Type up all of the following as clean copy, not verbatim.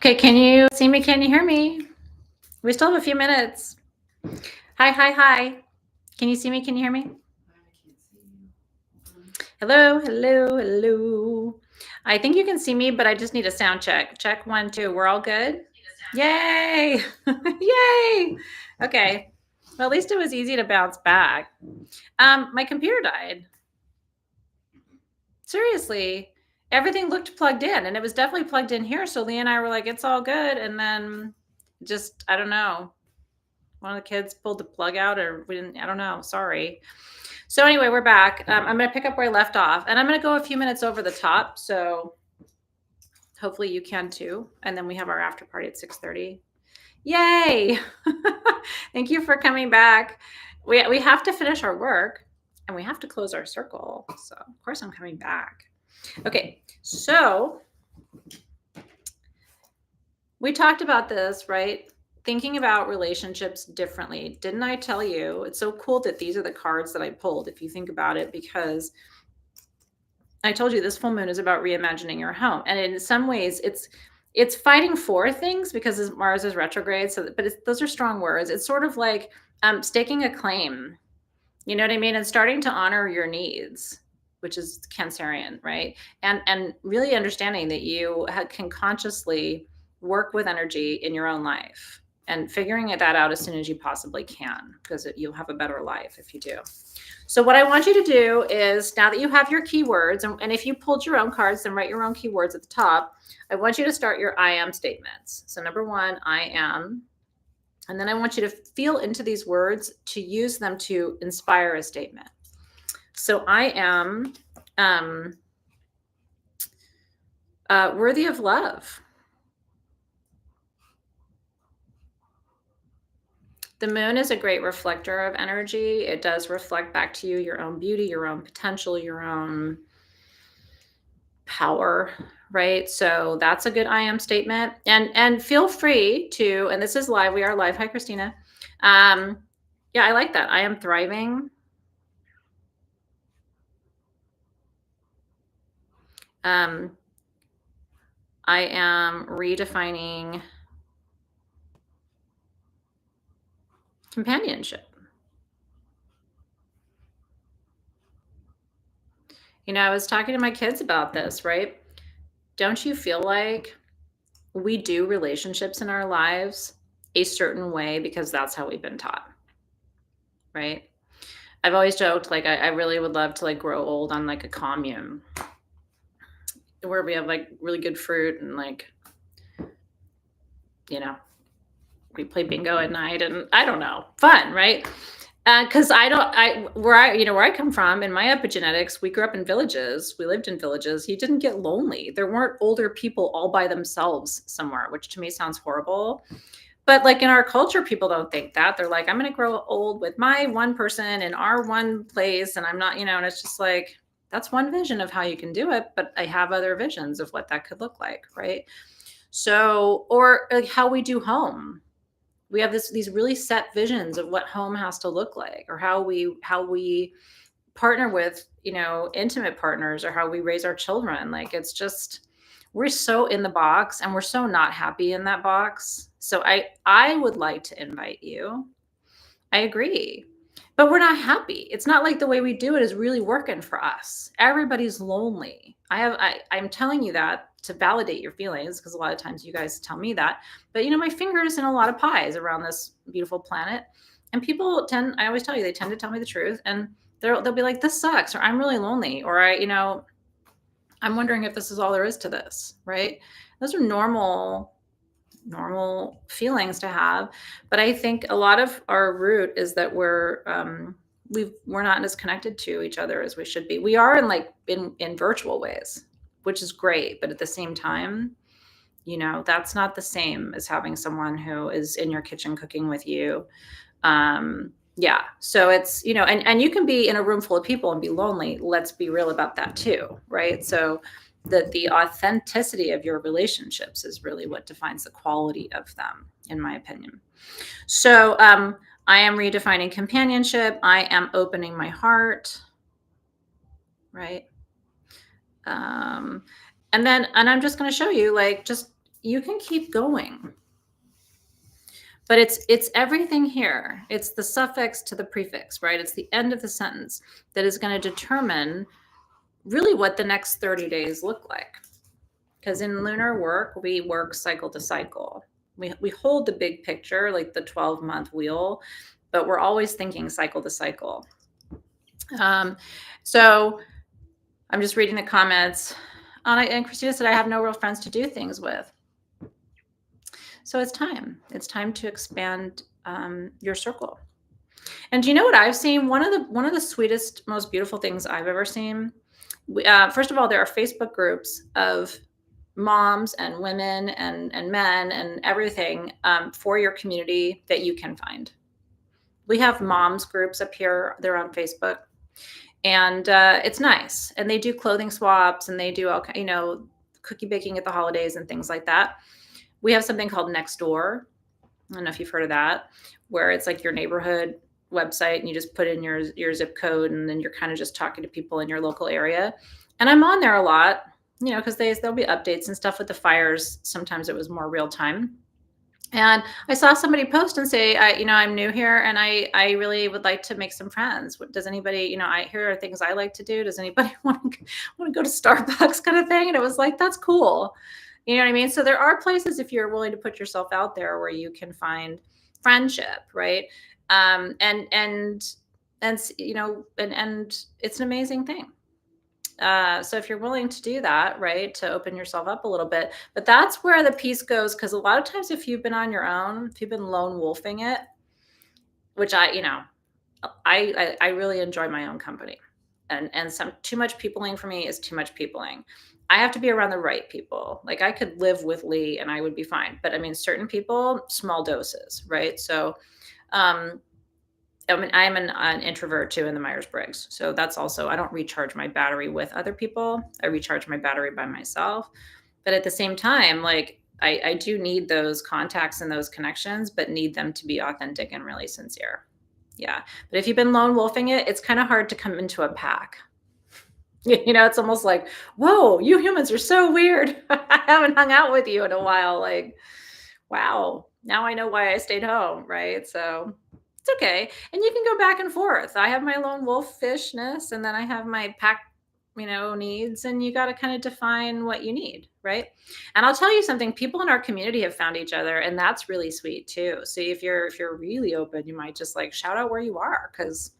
Okay, can you see me? Can you hear me? We still have a few minutes. Hi, hi, hi. Can you see me? Can you hear me? Hello, hello, hello. I think you can see me, but I just need a sound check. Check 1, 2. We're all good? Yay! Yay! Okay. Well, at least it was easy to bounce back. My computer died. Seriously. Everything looked plugged in, and it was definitely plugged in here. So Leah and I were like, it's all good. And then just, I don't know. One of the kids pulled the plug out, or we didn't, I don't know. Sorry. So anyway, we're back. I'm going to pick up where I left off, and I'm going to go a few minutes over the top. So hopefully you can too. And then we have our after party at 6:30. Yay. Thank you for coming back. We have to finish our work and we have to close our circle. So of course I'm coming back. Okay. So we talked about this, right? Thinking about relationships differently. Didn't I tell you? It's so cool that these are the cards that I pulled, if you think about it, because I told you this full moon is about reimagining your home. And in some ways, it's fighting for things because Mars is retrograde. So, but those are strong words. It's sort of like staking a claim. You know what I mean? And starting to honor your needs, which is Cancerian, right? And really understanding that you can consciously work with energy in your own life and figuring that out as soon as you possibly can, because you'll have a better life if you do. So what I want you to do is, now that you have your keywords, and if you pulled your own cards, then write your own keywords at the top. I want you to start your I am statements. So number 1, I am. And then I want you to feel into these words to use them to inspire a statement. So I am worthy of love. The moon is a great reflector of energy. It does reflect back to you your own beauty, your own potential, your own power, right? So that's a good I am statement. And feel free to, and this is live, we are live. Hi, Christina. Yeah, I like that. I am thriving. I am redefining companionship. You know, I was talking to my kids about this, right? Don't you feel like we do relationships in our lives a certain way because that's how we've been taught, right? I've always joked, like, I really would love to like grow old on like a commune where we have like really good fruit and like, you know, we play bingo at night and I don't know, fun, right? Because where I come from in my epigenetics, we grew up in villages. We lived in villages. You didn't get lonely. There weren't older people all by themselves somewhere, which to me sounds horrible. But like in our culture, people don't think that. They're like, I'm going to grow old with my one person in our one place. And I'm not, and it's just like, that's one vision of how you can do it. But I have other visions of what that could look like. Right. So, or like how we do home. We have these really set visions of what home has to look like, or how we partner with, intimate partners, or how we raise our children. Like, it's just, we're so in the box and we're so not happy in that box. So I would like to invite you. I agree. But we're not happy. It's not like the way we do it is really working for us. Everybody's lonely. I'm telling you that to validate your feelings, because a lot of times you guys tell me that. But my finger's in a lot of pies around this beautiful planet. And people I always tell you, they tend to tell me the truth. And they'll be like, this sucks, or I'm really lonely, or I'm wondering if this is all there is to this, right? Those are normal feelings to have. But I think a lot of our root is that we're not as connected to each other as we should be. We are in virtual ways, which is great. But at the same time, that's not the same as having someone who is in your kitchen cooking with you. Yeah. So it's, and you can be in a room full of people and be lonely. Let's be real about that too. Right. So the authenticity of your relationships is really what defines the quality of them, in my opinion. So I am redefining companionship. I am opening my heart. Right. And I'm just going to show you, like, just, you can keep going. But it's everything here. It's the suffix to the prefix, right? It's the end of the sentence that is going to determine really what the next 30 days look like. Because in lunar work, we work cycle to cycle. We hold the big picture, like the 12-month wheel, but we're always thinking cycle to cycle. So I'm just reading the comments. And Christina said, I have no real friends to do things with. So it's time. It's time to expand your circle. And do you know what I've seen? One of the sweetest, most beautiful things I've ever seen. First of all, there are Facebook groups of moms and women and men and everything for your community that you can find. We have moms groups up here. They're on Facebook, and it's nice. And they do clothing swaps, and they do all, cookie baking at the holidays and things like that. We have something called Nextdoor. I don't know if you've heard of that, where it's like your neighborhood website and you just put in your zip code, and then you're kind of just talking to people in your local area. And I'm on there a lot, because there'll be updates and stuff with the fires. Sometimes it was more real time. And I saw somebody post and say, I'm new here and I really would like to make some friends. Does anybody, here are things I like to do. Does anybody want to go to Starbucks kind of thing? And it was like, that's cool. You know what I mean? So there are places, if you're willing to put yourself out there, where you can find friendship, right? And it's an amazing thing. So if you're willing to do that, right, to open yourself up a little bit, but that's where the piece goes. Because a lot of times, if you've been on your own, if you've been lone wolfing it, which I really enjoy my own company, and some too much peopling for me is too much peopling. I have to be around the right people. Like, I could live with Lee and I would be fine, but I mean, certain people, small doses, right? So, I'm an introvert too in the Myers-Briggs. So that's also, I don't recharge my battery with other people. I recharge my battery by myself. But at the same time, like, I do need those contacts and those connections, but need them to be authentic and really sincere. Yeah. But if you've been lone wolfing it, it's kind of hard to come into a pack. It's almost like, whoa, you humans are so weird. I haven't hung out with you in a while. Like, wow, now I know why I stayed home, right? So it's okay. And you can go back and forth. I have my lone wolf fishness, and then I have my pack, needs, and you got to kind of define what you need, right? And I'll tell you something, people in our community have found each other, and that's really sweet too. So if you're really open, you might just like shout out where you are, because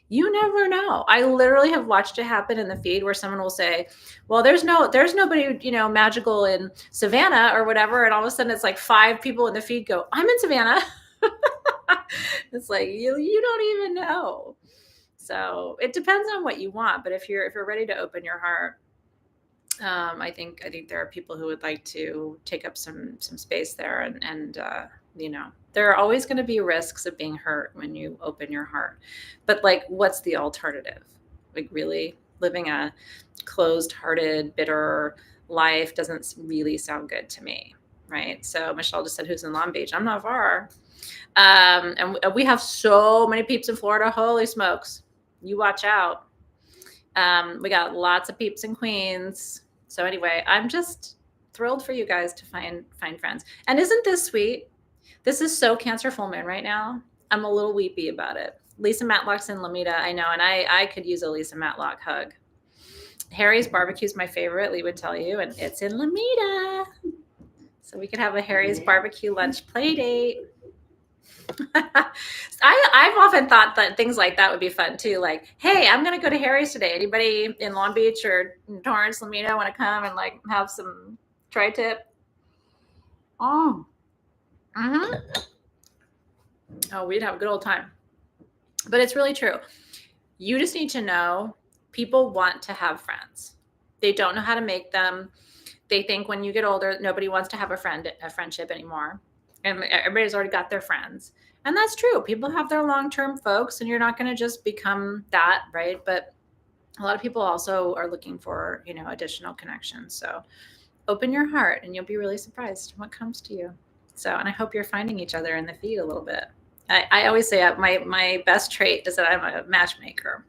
you never know. I literally have watched it happen in the feed where someone will say, well, there's nobody, magical in Savannah or whatever. And all of a sudden it's like 5 people in the feed go, I'm in Savannah. It's like, you don't even know. So it depends on what you want. But if you're ready to open your heart, I think there are people who would like to take up some space there, and there are always going to be risks of being hurt when you open your heart. But like, what's the alternative? Like, really living a closed-hearted, bitter life doesn't really sound good to me, right? So Michelle just said, who's in Long Beach? I'm not far. And we have so many peeps in Florida. Holy smokes. You watch out. We got lots of peeps in Queens. So anyway, I'm just thrilled for you guys to find friends. And isn't this sweet? This is so Cancer full moon right now. I'm a little weepy about it. Lisa Matlock's in Lomita, I know, and I could use a Lisa Matlock hug. Harry's barbecue is my favorite, Lee would tell you, and it's in Lomita. So we could have a Harry's barbecue lunch play date. I've often thought that things like that would be fun too. Like, hey, I'm going to go to Harry's today. Anybody in Long Beach or Torrance, Lomita want to come and like have some tri-tip? Oh. Mm-hmm. Oh, we'd have a good old time. But it's really true. You just need to know people want to have friends. They don't know how to make them. They think when you get older, nobody wants to have a friendship anymore. And everybody's already got their friends. And that's true. People have their long-term folks, and you're not going to just become that, right? But a lot of people also are looking for, additional connections. So open your heart, and you'll be really surprised what comes to you. So, and I hope you're finding each other in the feed a little bit. I always say my best trait is that I'm a matchmaker.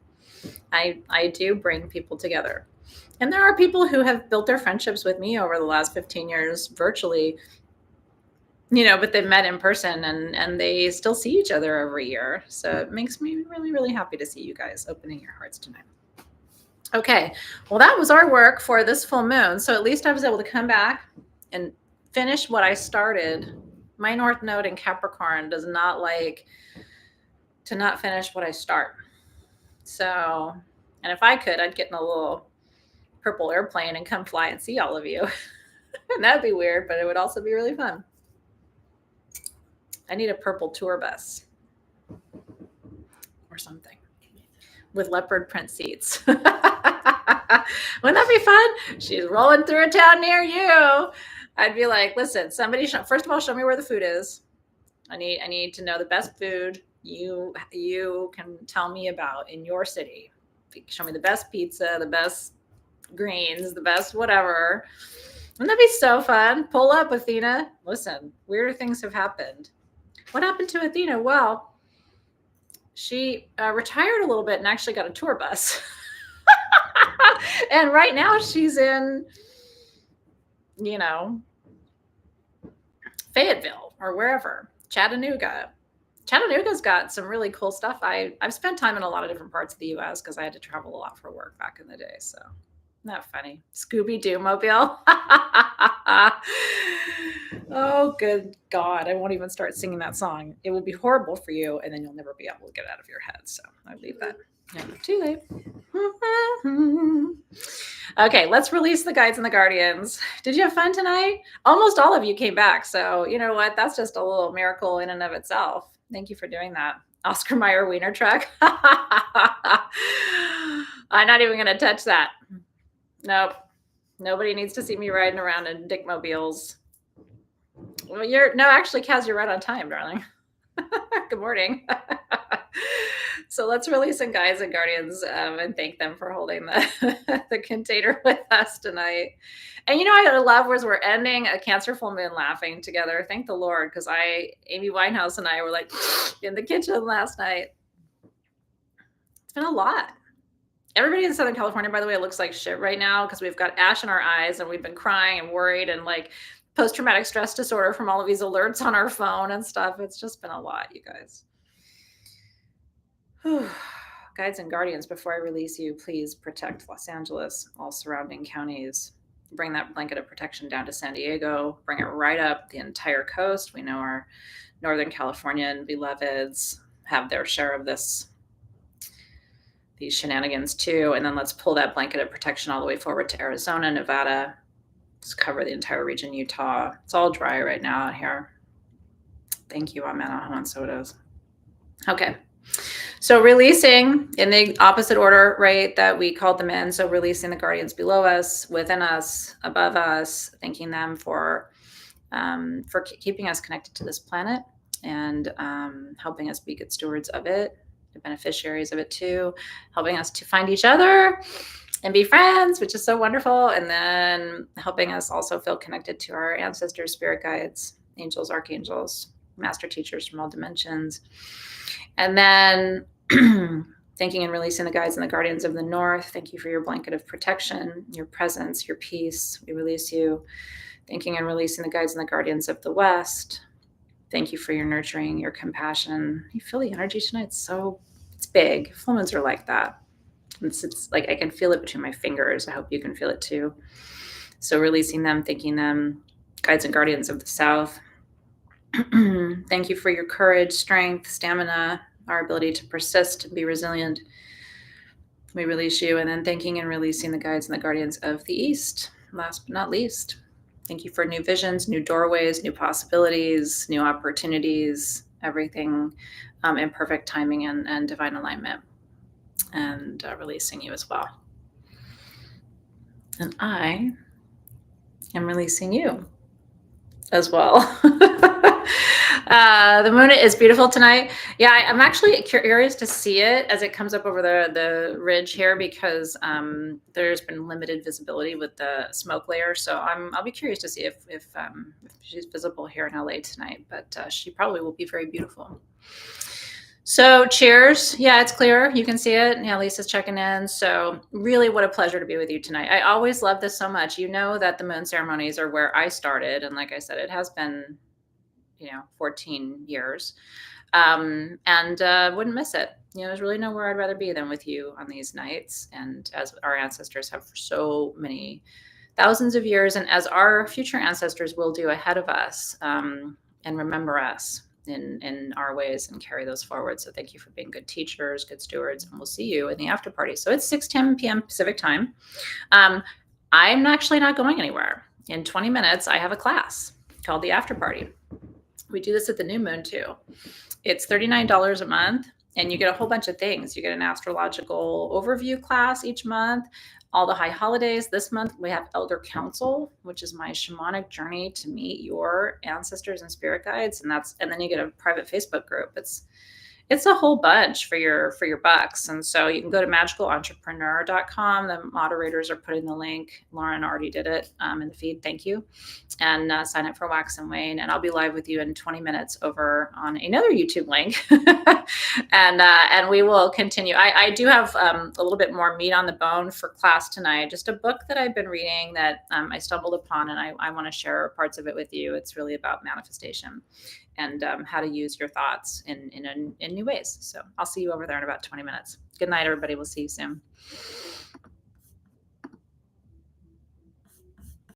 I do bring people together. And there are people who have built their friendships with me over the last 15 years virtually, but they've met in person and they still see each other every year. So it makes me really, really happy to see you guys opening your hearts tonight. Okay, well, that was our work for this full moon. So at least I was able to come back and finish what I started. My North Node in Capricorn does not like to not finish what I start. So, and if I could, I'd get in a little purple airplane and come fly and see all of you. And that'd be weird, but it would also be really fun. I need a purple tour bus or something with leopard print seats. Wouldn't that be fun? She's rolling through a town near you. I'd be like, listen, somebody, first of all, show me where the food is. I need to know the best food you can tell me about in your city. Show me the best pizza, the best greens, the best whatever. Wouldn't that be so fun? Pull up, Athena. Listen, weirder things have happened. What happened to Athena? Well, she retired a little bit and actually got a tour bus. And right now she's in, Fayetteville or wherever, Chattanooga. Chattanooga's got some really cool stuff. I've spent time in a lot of different parts of the U.S. because I had to travel a lot for work back in the day. So, not funny. Scooby-Doo mobile. Oh, good God. I won't even start singing that song. It will be horrible for you, and then you'll never be able to get it out of your head. So I leave that. Yeah, too late. Okay, let's release the guides and the guardians. Did you have fun tonight? Almost all of you came back. So you know what? That's just a little miracle in and of itself. Thank you for doing that. Oscar Mayer Wiener truck. I'm not even going to touch that. Nope. Nobody needs to see me riding around in dickmobiles. Well, actually, Kaz, you're right on time, darling. Good morning. So let's release some guides and guardians and thank them for holding the container with us tonight. And I love was we're ending a Cancer full moon laughing together. Thank the Lord, because Amy Winehouse and I were like in the kitchen last night. It's been a lot. Everybody in Southern California, by the way, looks like shit right now because we've got ash in our eyes and we've been crying and worried and like post-traumatic stress disorder from all of these alerts on our phone and stuff. It's just been a lot, you guys. Whew. Guides and guardians, before I release you, please protect Los Angeles, all surrounding counties. Bring that blanket of protection down to San Diego. Bring it right up the entire coast. We know our Northern Californian beloveds have their share of these shenanigans too. And then let's pull that blanket of protection all the way forward to Arizona, Nevada. Just cover the entire region, Utah. It's all dry right now out here. Thank you, Amen, Juan Sodas. Okay. So releasing in the opposite order, right, that we called them in. So releasing the guardians below us, within us, above us, thanking them for keeping us connected to this planet and helping us be good stewards of it, the beneficiaries of it too, helping us to find each other and be friends, which is so wonderful. And then helping us also feel connected to our ancestors, spirit guides, angels, archangels, master teachers from all dimensions. And then thanking and releasing the guides and the guardians of the North. Thank you for your blanket of protection, your presence, your peace. We release you. Thanking and releasing the guides and the guardians of the West. Thank you for your nurturing, your compassion. You feel the energy tonight? It's big. Full moons are like that. It's like I can feel it between my fingers. I hope you can feel it too. So releasing them, thanking them, guides and guardians of the South. Thank you for your courage, strength, stamina, our ability to persist and be resilient. We release you. And then thanking and releasing the guides and the guardians of the East. Last but not least, thank you for new visions, new doorways, new possibilities, new opportunities, everything in perfect timing and divine alignment. And releasing you as well. And I am releasing you as well. The moon is beautiful tonight. Yeah, I'm actually curious to see it as it comes up over the ridge here because there's been limited visibility with the smoke layer. So I'll be curious to see if she's visible here in LA tonight, but she probably will be very beautiful. So cheers. Yeah, it's clear. You can see it. Yeah, Lisa's checking in. So really what a pleasure to be with you tonight. I always love this so much. You know that the moon ceremonies are where I started. And like I said, it has been, 14 years. And wouldn't miss it. There's really nowhere I'd rather be than with you on these nights. And as our ancestors have for so many thousands of years, and as our future ancestors will do ahead of us, and remember us in our ways and carry those forward. So thank you for being good teachers, good stewards, and we'll see you in the after party. So it's 6:10 p.m. Pacific time. I'm actually not going anywhere. In 20 minutes, I have a class called the after party. We do this at the new moon too. It's $39 a month, and you get a whole bunch of things. You get an astrological overview class each month, all the high holidays. This month we have Elder Council, which is my shamanic journey to meet your ancestors and spirit guides, and then you get a private Facebook group. It's a whole bunch for your bucks. And so you can go to magicalentrepreneur.com. The moderators are putting the link. Lauren already did it in the feed. Thank you. And sign up for Wax and Wane. And I'll be live with you in 20 minutes over on another YouTube link. and we will continue. I do have a little bit more meat on the bone for class tonight. Just a book that I've been reading that I stumbled upon, and I want to share parts of it with you. It's really about manifestation and how to use your thoughts in new ways. So I'll see you over there in about 20 minutes. Good night, everybody. We'll see you soon.